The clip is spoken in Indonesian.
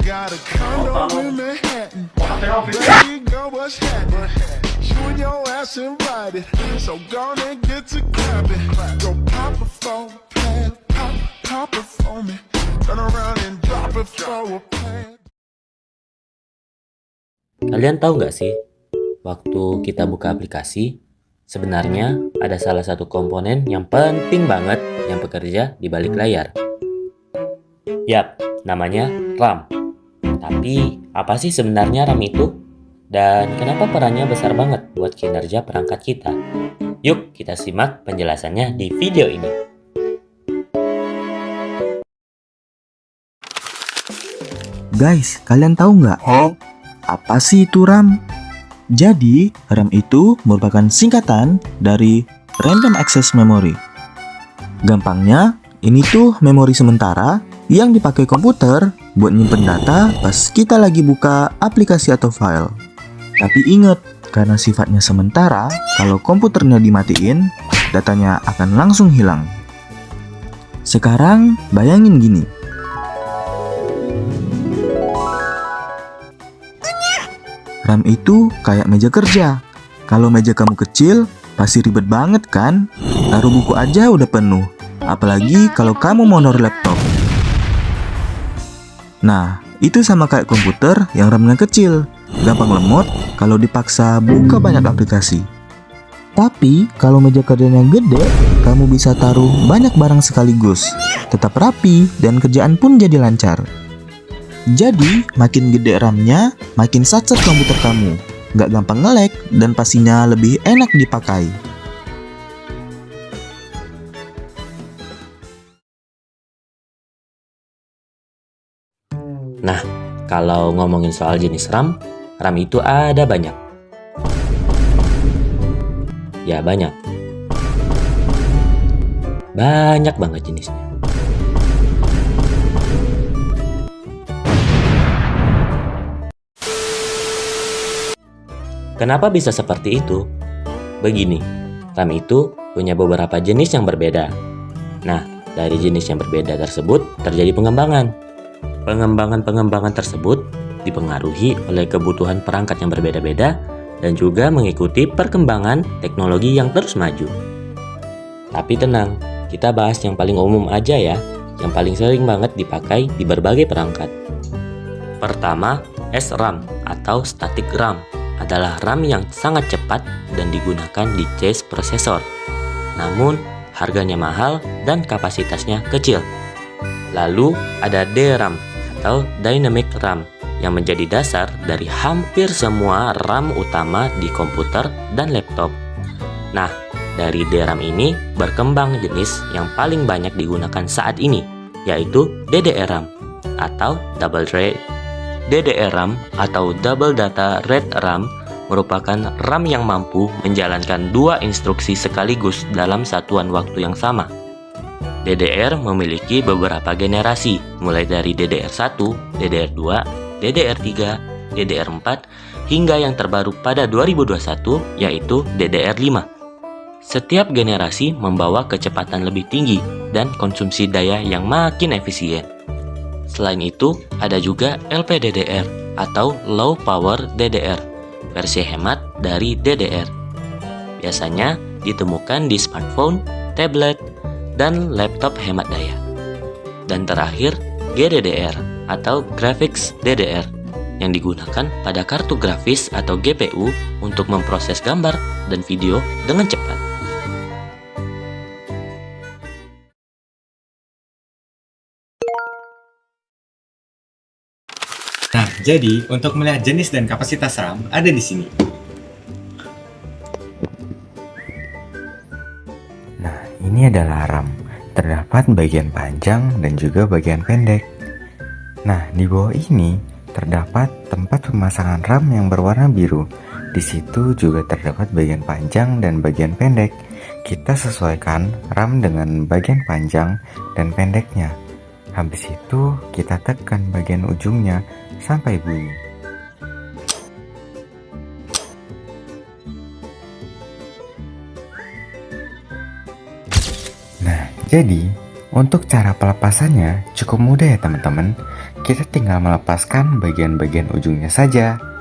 got a condo in Manhattan. Baby girl, what's happening? You and your ass invited, so go and get to clapping. Go pop it for a plan, pop it for me. Turn around and drop it for a plan. Kalian tahu nggak sih, waktu kita buka aplikasi, sebenarnya ada salah satu komponen yang penting banget yang bekerja di balik layar. Yap, namanya RAM. Tapi, apa sih sebenarnya RAM itu? Dan kenapa perannya besar banget buat kinerja perangkat kita? Yuk, kita simak penjelasannya di video ini. Guys, kalian tahu nggak? Apa sih itu RAM? Jadi, RAM itu merupakan singkatan dari Random Access Memory. Gampangnya, ini tuh memori sementara yang dipakai komputer buat nyimpen data pas kita lagi buka aplikasi atau file. Tapi ingat, karena sifatnya sementara, kalau komputernya dimatiin, datanya akan langsung hilang. Sekarang, bayangin gini. RAM itu kayak meja kerja. Kalau meja kamu kecil, pasti ribet banget kan? Taruh buku aja udah penuh. Apalagi kalau kamu mau naruh laptop. Nah, itu sama kayak komputer yang RAM-nya kecil. Gampang lemot kalau dipaksa buka banyak aplikasi. Tapi, kalau meja kerjanya gede, kamu bisa taruh banyak barang sekaligus. Tetap rapi dan kerjaan pun jadi lancar. Jadi, makin gede RAM-nya, makin satset komputer kamu. Nggak gampang nge-lag dan pastinya lebih enak dipakai. Nah, kalau ngomongin soal jenis RAM, RAM itu ada banyak. Ya, banyak. Banyak banget jenisnya. Kenapa bisa seperti itu? Begini, RAM itu punya beberapa jenis yang berbeda. Nah, dari jenis yang berbeda tersebut terjadi pengembangan. Pengembangan tersebut dipengaruhi oleh kebutuhan perangkat yang berbeda-beda dan juga mengikuti perkembangan teknologi yang terus maju. Tapi tenang, kita bahas yang paling umum aja ya, yang paling sering banget dipakai di berbagai perangkat. Pertama, SRAM atau Static RAM adalah RAM yang sangat cepat dan digunakan di chase prosesor. Namun, harganya mahal dan kapasitasnya kecil. Lalu, ada DRAM atau Dynamic RAM yang menjadi dasar dari hampir semua RAM utama di komputer dan laptop. Nah, dari DRAM ini berkembang jenis yang paling banyak digunakan saat ini, yaitu DDR-RAM atau DDR-RAM atau Double Data Rate RAM merupakan RAM yang mampu menjalankan dua instruksi sekaligus dalam satuan waktu yang sama. DDR memiliki beberapa generasi, mulai dari DDR1, DDR2, DDR3, DDR4, hingga yang terbaru pada 2021 yaitu DDR5. Setiap generasi membawa kecepatan lebih tinggi dan konsumsi daya yang makin efisien. Selain itu, ada juga LPDDR atau Low Power DDR, versi hemat dari DDR. Biasanya ditemukan di smartphone, tablet, dan laptop hemat daya. Dan terakhir, GDDR atau Graphics DDR yang digunakan pada kartu grafis atau GPU untuk memproses gambar dan video dengan cepat. Nah, jadi untuk melihat jenis dan kapasitas RAM ada di sini. Nah, ini adalah RAM. Terdapat bagian panjang dan juga bagian pendek. Nah, di bawah ini terdapat tempat pemasangan RAM yang berwarna biru. Di situ juga terdapat bagian panjang dan bagian pendek. Kita sesuaikan RAM dengan bagian panjang dan pendeknya. Habis itu, kita tekan bagian ujungnya sampai bunyi. Nah, jadi Untuk cara pelepasannya cukup mudah ya teman-teman. Kita tinggal melepaskan bagian-bagian ujungnya saja.